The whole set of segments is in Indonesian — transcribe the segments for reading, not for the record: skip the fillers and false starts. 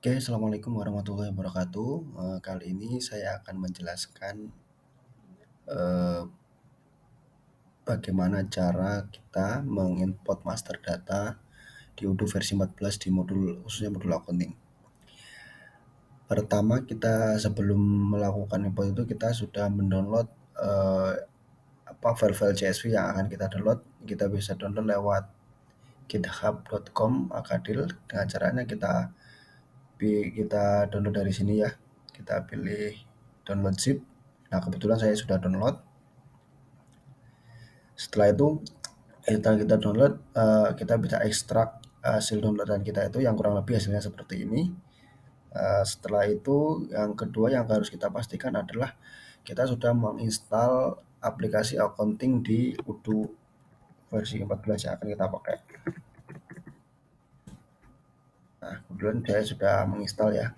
Oke, assalamualaikum warahmatullahi wabarakatuh. Kali ini saya akan menjelaskan eh, bagaimana cara kita mengimport master data di Odoo versi 14 di khususnya modul accounting. Pertama, kita sebelum melakukan import itu kita sudah mendownload file-file CSV yang akan kita download. Kita bisa download lewat github.com akadil. Dengan caranya kita download dari sini ya. Kita pilih download zip. Nah, kebetulan saya sudah download. Setelah itu kita download, kita bisa ekstrak hasil downloadan kita itu yang kurang lebih hasilnya seperti ini. Setelah itu yang kedua yang harus kita pastikan adalah kita sudah menginstal aplikasi accounting di Odoo versi 14 yang akan kita pakai. Nah, kemudian saya sudah menginstal ya.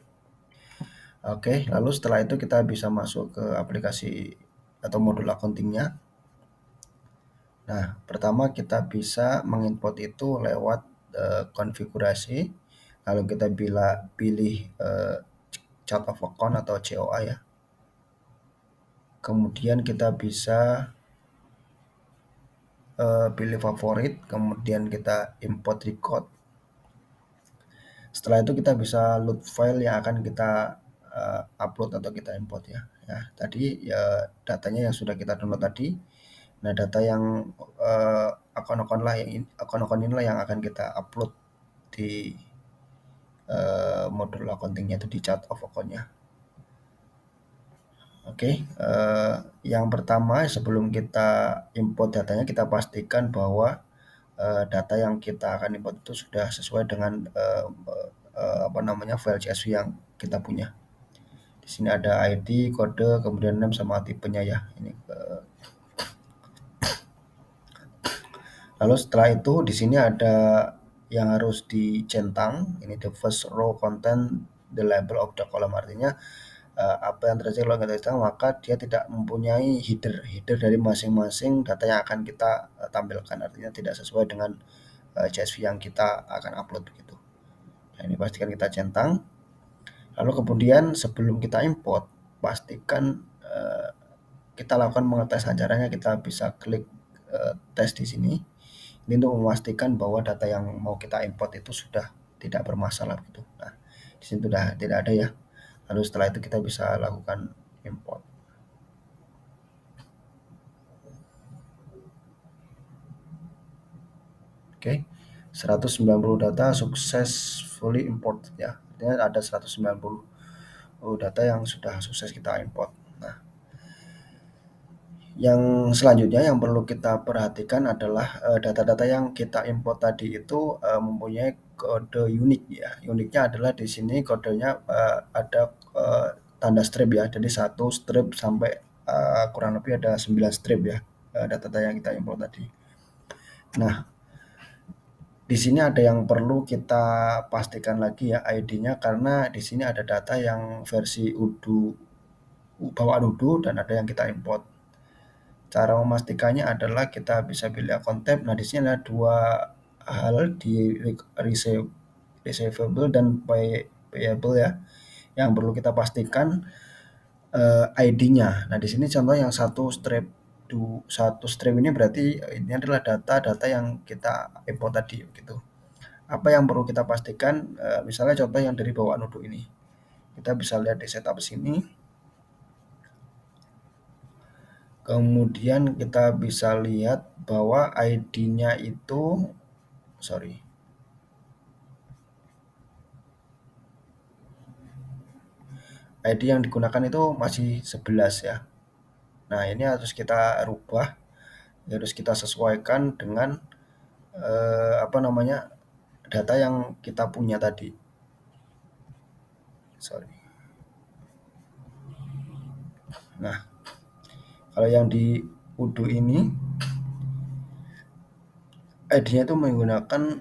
Oke, lalu setelah itu kita bisa masuk ke aplikasi atau modul accountingnya. Nah, pertama kita bisa mengimport itu lewat konfigurasi, lalu kita pilih chart of account atau COA ya. Kemudian kita bisa pilih favorit, kemudian kita import record. Setelah itu kita bisa load file yang akan kita upload atau kita import ya. Ya, tadi ya datanya yang sudah kita download tadi. Nah, data yang akun-akun inilah yang akan kita upload di modul accountingnya itu di chart of account-nya. Oke, yang pertama sebelum kita import datanya kita pastikan bahwa data yang kita akan import itu sudah sesuai dengan file CSV yang kita punya. Di sini ada ID, kode, kemudian name sama tipenya ya. Ini lalu setelah itu di sini ada yang harus dicentang. Ini the first row content the label of the column, artinya apa yang terjadi kalau kita centang maka dia tidak mempunyai header dari masing-masing data yang akan kita tampilkan, artinya tidak sesuai dengan CSV yang kita akan upload begitu. Nah, ini pastikan kita centang. Lalu kemudian sebelum kita import pastikan kita lakukan pengetesan. Caranya kita bisa klik tes di sini. Ini untuk memastikan bahwa data yang mau kita import itu sudah tidak bermasalah gitu. Nah, di sini sudah tidak ada ya. Lalu setelah itu kita bisa lakukan import. Oke. 190 data successfully import ya. Artinya ada 190 data yang sudah sukses kita import. Nah, yang selanjutnya yang perlu kita perhatikan adalah data-data yang kita import tadi itu mempunyai kode unik ya. Uniknya adalah di sini kodenya ada tanda strip ya. Jadi satu strip sampai kurang lebih ada 9 strip ya data-data yang kita import tadi. Nah, di sini ada yang perlu kita pastikan lagi ya ID-nya, karena di sini ada data yang versi bawaan Odoo dan ada yang kita import. Cara memastikannya adalah kita bisa pilih account tab. Nah, di sini ada dua hal di receivable dan payable ya, yang perlu kita pastikan ID-nya. Nah, di sini contoh yang satu strip ini berarti ini adalah data-data yang kita import tadi gitu. Apa yang perlu kita pastikan, misalnya contoh yang dari bawaan Odoo ini. Kita bisa lihat di setup sini. Kemudian kita bisa lihat bahwa ID-nya itu ID yang digunakan itu masih 11 ya. Nah, ini harus kita rubah, harus kita sesuaikan dengan data yang kita punya tadi. Nah, kalau yang di Odoo ini ID-nya itu menggunakan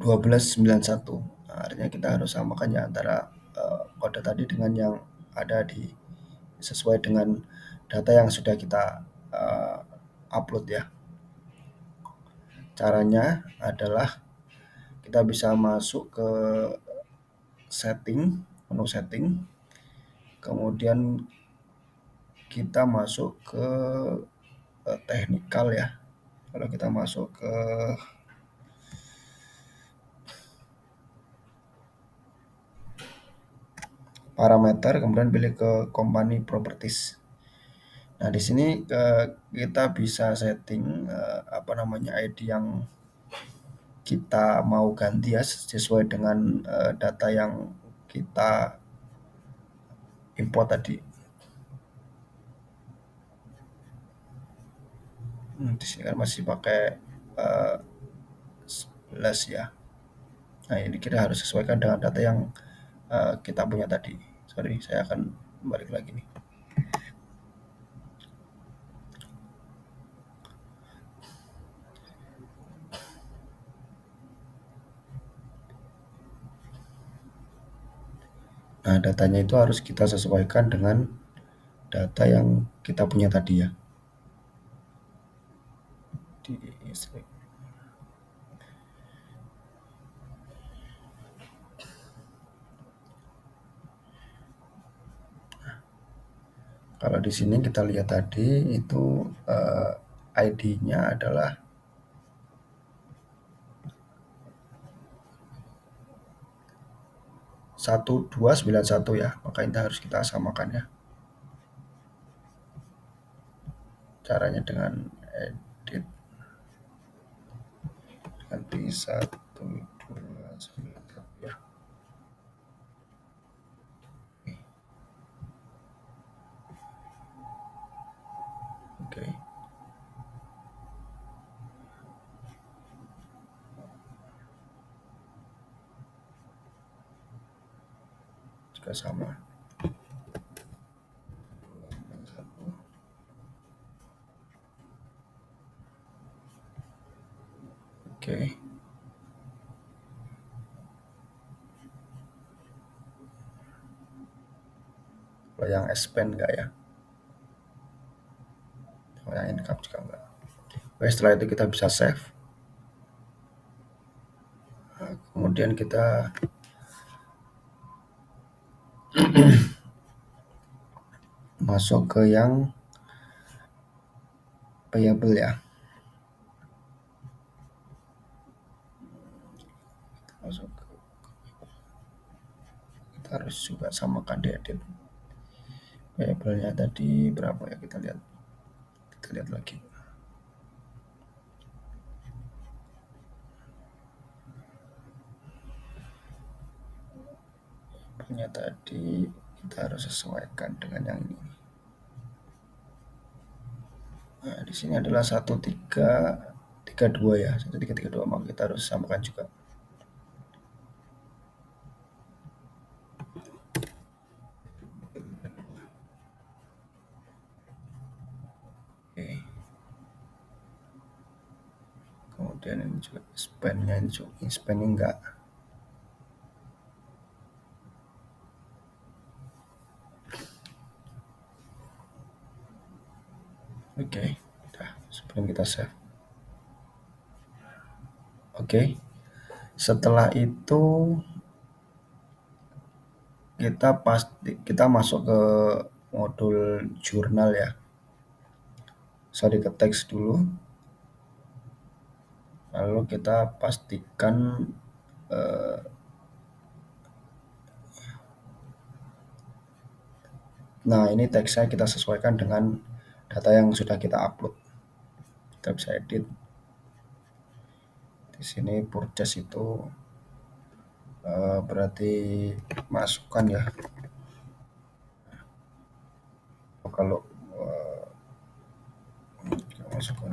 1291. Nah, artinya kita harus samakan ya antara kode tadi dengan yang ada sesuai dengan data yang sudah kita upload ya. Caranya adalah kita bisa masuk ke setting, menu setting, kemudian kita masuk ke technical ya. Kalau kita masuk ke parameter, kemudian pilih ke company properties. Nah, di sini kita bisa setting apa namanya ID yang kita mau ganti ya sesuai dengan data yang kita import tadi. Di sini kan masih pakai 11 ya. Nah, ini kita harus sesuaikan dengan data yang kita punya tadi. Sorry, saya akan balik lagi nih. Nah, datanya itu harus kita sesuaikan dengan data yang kita punya tadi ya. Di, kalau di sini kita lihat tadi itu ID-nya adalah 1291 ya, maka ini harus kita samakan ya. Caranya dengan edit ganti 1291 ya. Oke. Juga sama. Oke. Kalau yang expand enggak ya? Kalau yang income juga enggak. Oke, setelah itu kita bisa save. Nah, kemudian kita masuk ke yang payable ya. Masuk ke, kita harus juga samakan di edit. Payable-nya tadi berapa ya, kita lihat. Kita lihat lagi. Payable-nya tadi kita harus sesuaikan dengan yang ini. Nah, di sini adalah 1332 ya, 1332, maka kita harus samakan juga. Oke. Kemudian ini juga spend-nya ini juga spending enggak. Oke, udah sebelum kita save. Oke, setelah itu kita masuk ke modul jurnal ya. Sorry, ke teks dulu. Lalu kita pastikan nah, ini teksnya kita sesuaikan dengan data yang sudah kita upload. Kita bisa edit. Di sini purchase itu berarti masukkan ya. Kalau masukkan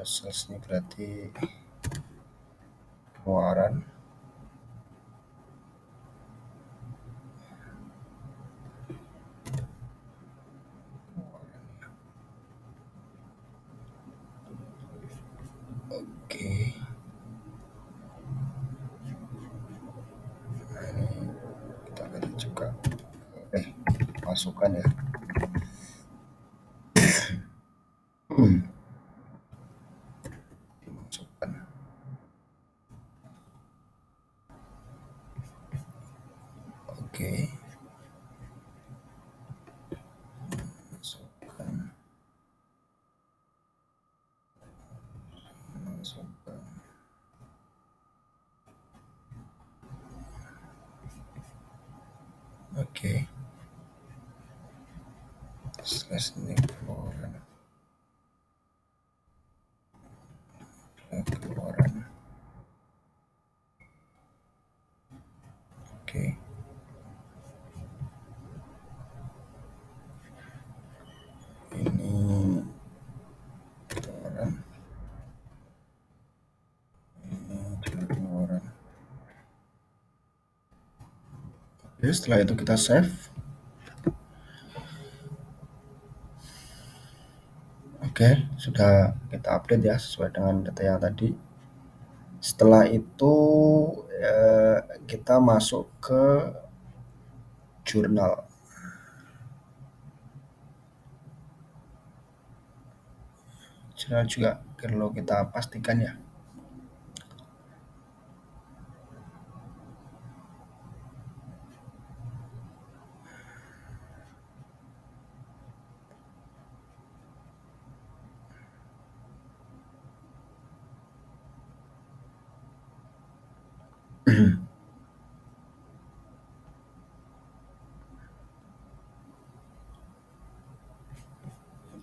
sales ini berarti pengeluaran. dimasukkan ya. Hmm, dimasukkan. Oke, masukkan, masukkan. Oke, slash ini keluaran, keluaran. Oke, ini keluaran, ini juga keluaran. Oke, setelah itu kita save. Oke, sudah kita update ya sesuai dengan data yang tadi. Setelah itu kita masuk ke jurnal. Jurnal juga perlu kita pastikan ya.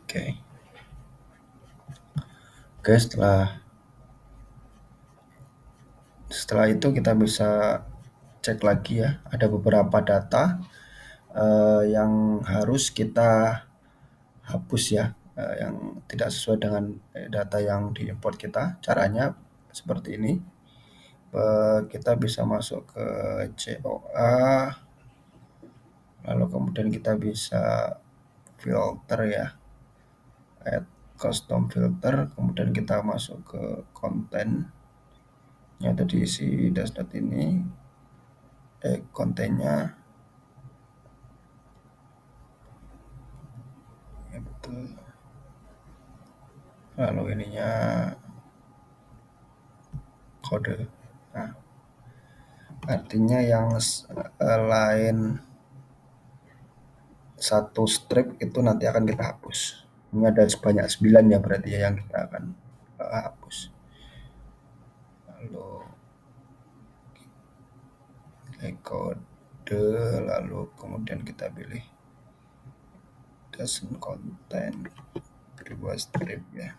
Oke. Oke, setelah itu kita bisa cek lagi ya. Ada beberapa data yang harus kita hapus ya, yang tidak sesuai dengan data yang diimport kita. Caranya seperti ini. Kita bisa masuk ke COA, lalu kemudian kita bisa filter ya, add custom filter, kemudian kita masuk ke konten yang ada diisi dashboard ini, kontennya ya betul, lalu ininya kode. Nah, artinya yang lain satu strip itu nanti akan kita hapus. Ini ada sebanyak 9 ya berarti ya yang kita akan hapus. Lalu kode, lalu kemudian kita pilih doesn't contain dua strip ya.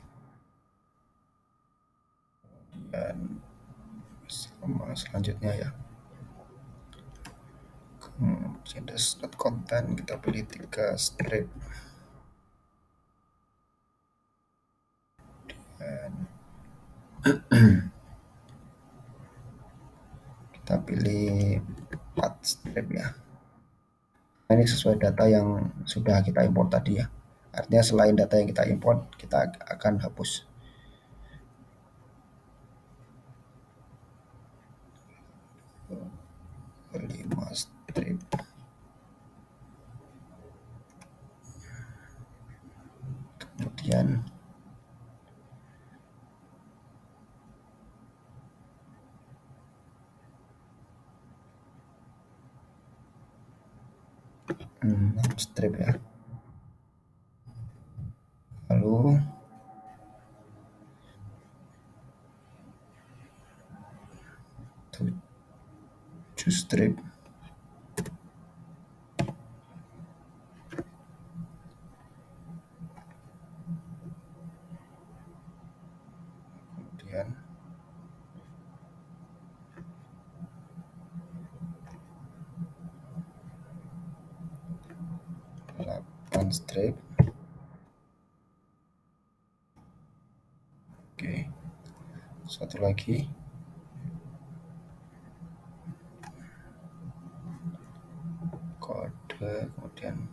Dan sama selanjutnya ya. Does not contain, kita pilih 3 strip. Dan kita pilih 4 strip ya. Nah, ini sesuai data yang sudah kita import tadi ya. Artinya selain data yang kita import, kita akan hapus. Lima strip. Kemudian strip ya. Lalu 7 strip. Kemudian 8 strip. Oke. Satu lagi. Kode, kemudian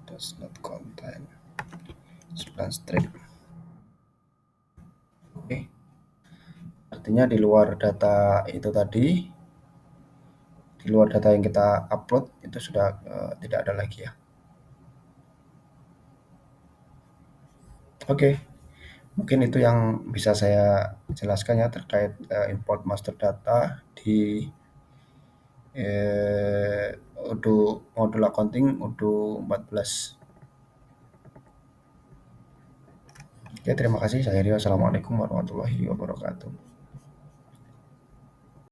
does not contain 9 strip. Oke. Artinya di luar data itu tadi, di luar data yang kita upload itu sudah tidak ada lagi ya. Oke, mungkin itu yang bisa saya jelaskan ya terkait import master data di modul accounting Odoo 14. Ya, terima kasih. Saya Rio. Assalamualaikum warahmatullahi wabarakatuh.